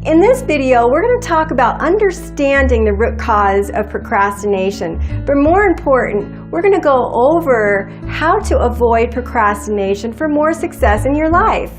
In this video, we're going to talk about understanding the root cause of procrastination. But more important, we're going to go over how to avoid procrastination for more success in your life.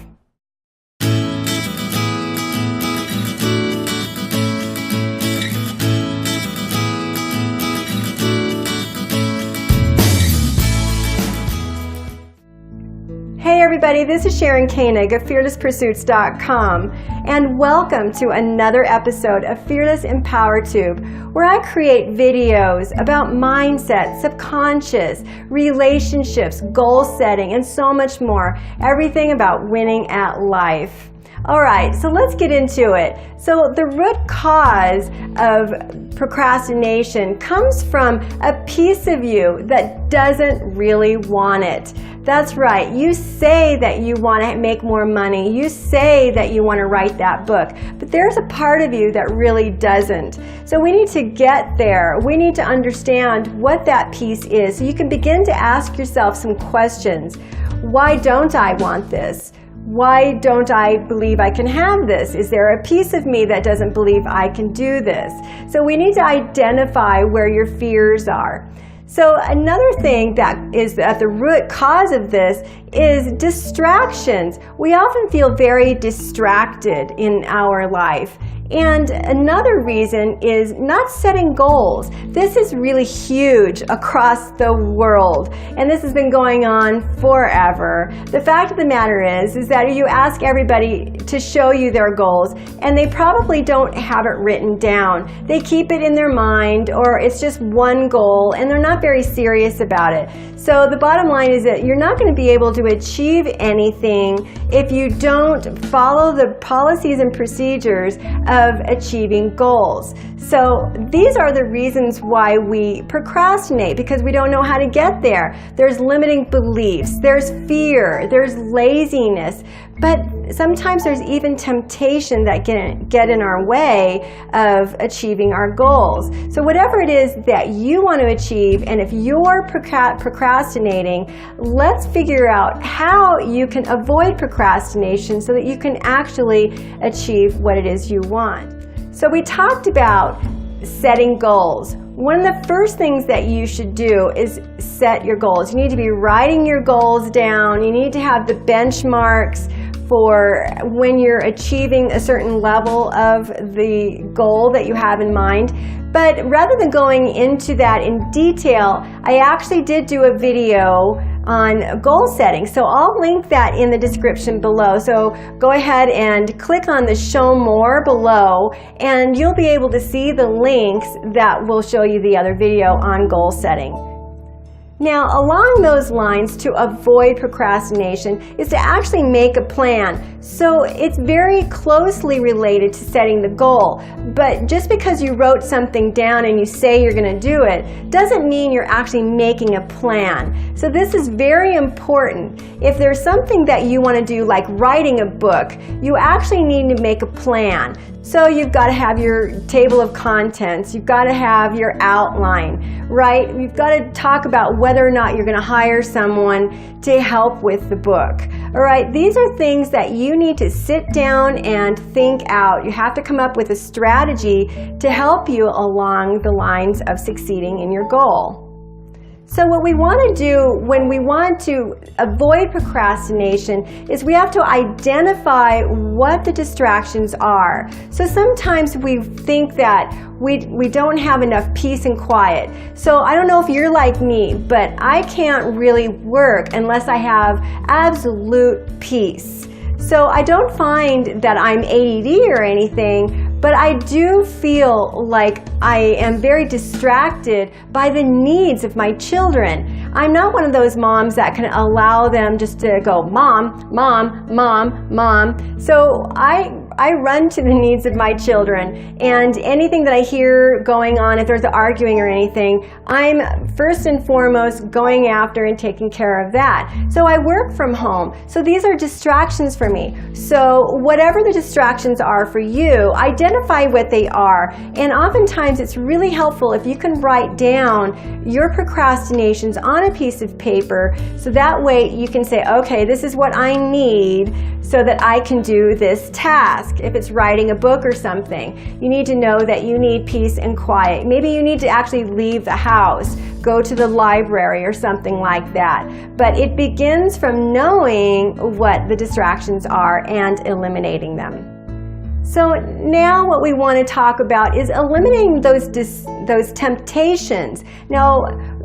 Hey everybody, this is Sharon Koenig of FearlessPursuits.com, and welcome to another episode of Fearless Empower Tube, where I create videos about mindset, subconscious, relationships, goal setting, and so much more. Everything about winning at life. Alright, so let's get into it. So the root cause of procrastination comes from a piece of you that doesn't really want it. That's right, you say that you want to make more money, you say that you want to write that book, but there's a part of you that really doesn't. So we need to get there. We need to understand what that piece is so you can begin to ask yourself some questions. Why don't I want this? Why don't I believe I can have this? Is there a piece of me that doesn't believe I can do this? So we need to identify where your fears are. So another thing that is at the root cause of this is distractions. We often feel very distracted in our life. And another reason is not setting goals. This is really huge across the world, and this has been going on forever. The fact of the matter is that you ask everybody to show you their goals, and they probably don't have it written down. They keep it in their mind, or it's just one goal, and they're not very serious about it. So the bottom line is that you're not going to be able to achieve anything if you don't follow the policies and procedures of achieving goals. So these are the reasons why we procrastinate, because we don't know how to get there. There's limiting beliefs, there's fear, there's laziness, but sometimes there's even temptation that can get in our way of achieving our goals. So whatever it is that you want to achieve, and if you're procrastinating, let's figure out how you can avoid procrastination so that you can actually achieve what it is you want. So we talked about setting goals. One of the first things that you should do is set your goals. You need to be writing your goals down. You need to have the benchmarks for when you're achieving a certain level of the goal that you have in mind. But rather than going into that in detail, I actually did do a video on goal setting. So I'll link that in the description below. So go ahead and click on the show more below, and you'll be able to see the links that will show you the other video on goal setting. Now, along those lines, to avoid procrastination is to actually make a plan. So it's very closely related to setting the goal. But just because you wrote something down and you say you're going to do it doesn't mean you're actually making a plan. So this is very important. If there's something that you want to do, like writing a book, you actually need to make a plan. So you've got to have your table of contents, you've got to have your outline, right? You've got to talk about whether or not you're going to hire someone to help with the book. All right, these are things that you need to sit down and think out. You have to come up with a strategy to help you along the lines of succeeding in your goal. So what we want to do when we want to avoid procrastination is we have to identify what the distractions are. So sometimes we think that we don't have enough peace and quiet. So I don't know if you're like me, but I can't really work unless I have absolute peace. So I don't find that I'm ADD or anything, but I do feel like I am very distracted by the needs of my children. I'm not one of those moms that can allow them just to go, mom, mom, mom, mom. So I run to the needs of my children, and anything that I hear going on, if there's arguing or anything, I'm first and foremost going after and taking care of that. So I work from home. So these are distractions for me. So whatever the distractions are for you, identify what they are. And oftentimes it's really helpful if you can write down your procrastinations on a piece of paper, so that way you can say, okay, this is what I need so that I can do this task. task. If it's writing a book or something, you need to know that you need peace and quiet. Maybe you need to actually leave the house, go to the library or something like that. But it begins from knowing what the distractions are and eliminating them. So now what we want to talk about is eliminating those temptations. Now,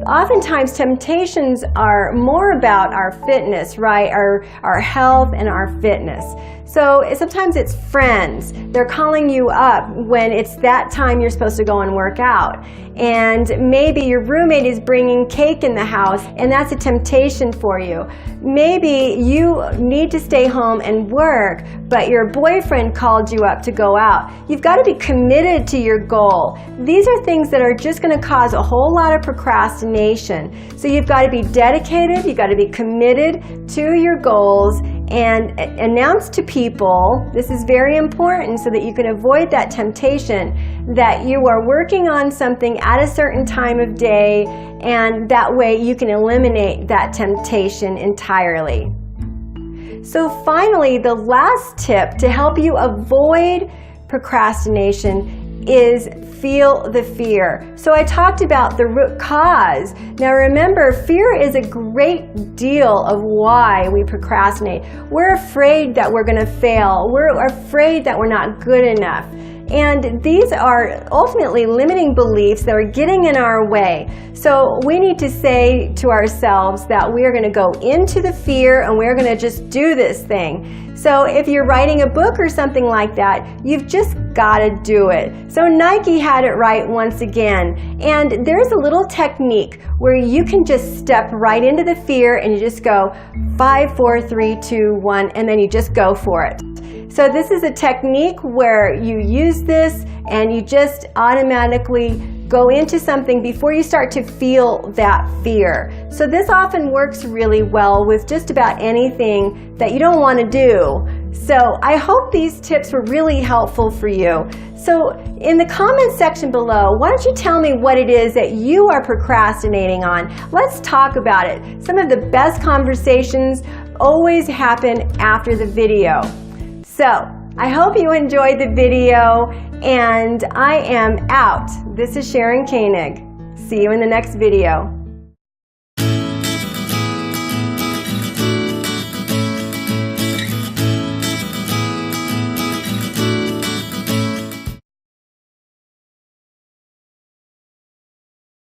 oftentimes temptations are more about our fitness, right? Our health and our fitness. So sometimes it's friends. They're calling you up when it's that time you're supposed to go and work out. And maybe your roommate is bringing cake in the house, and that's a temptation for you. Maybe you need to stay home and work, but your boyfriend called you up to go out. You've got to be committed to your goal. These are things that are just going to cause a whole lot of procrastination. So you've got to be dedicated, you've got to be committed to your goals, and announce to people, this is very important so that you can avoid that temptation, that you are working on something at a certain time of day, and that way you can eliminate that temptation entirely. So finally, the last tip to help you avoid procrastination is feel the fear. So I talked about the root cause. Now remember, fear is a great deal of why we procrastinate. We're afraid that we're going to fail. We're afraid that we're not good enough. And these are ultimately limiting beliefs that are getting in our way. So we need to say to ourselves that we are going to go into the fear and we're going to just do this thing. So if you're writing a book or something like that, you've just got to do it. So Nike had it right once again. And there's a little technique where you can just step right into the fear and you just go 5, 4, 3, 2, 1, and then you just go for it. So this is a technique where you use this and you just automatically go into something before you start to feel that fear. So this often works really well with just about anything that you don't want to do. So I hope these tips were really helpful for you. So in the comments section below, why don't you tell me what it is that you are procrastinating on? Let's talk about it. Some of the best conversations always happen after the video. So I hope you enjoyed the video, and I am out. This is Sharon Koenig. See you in the next video.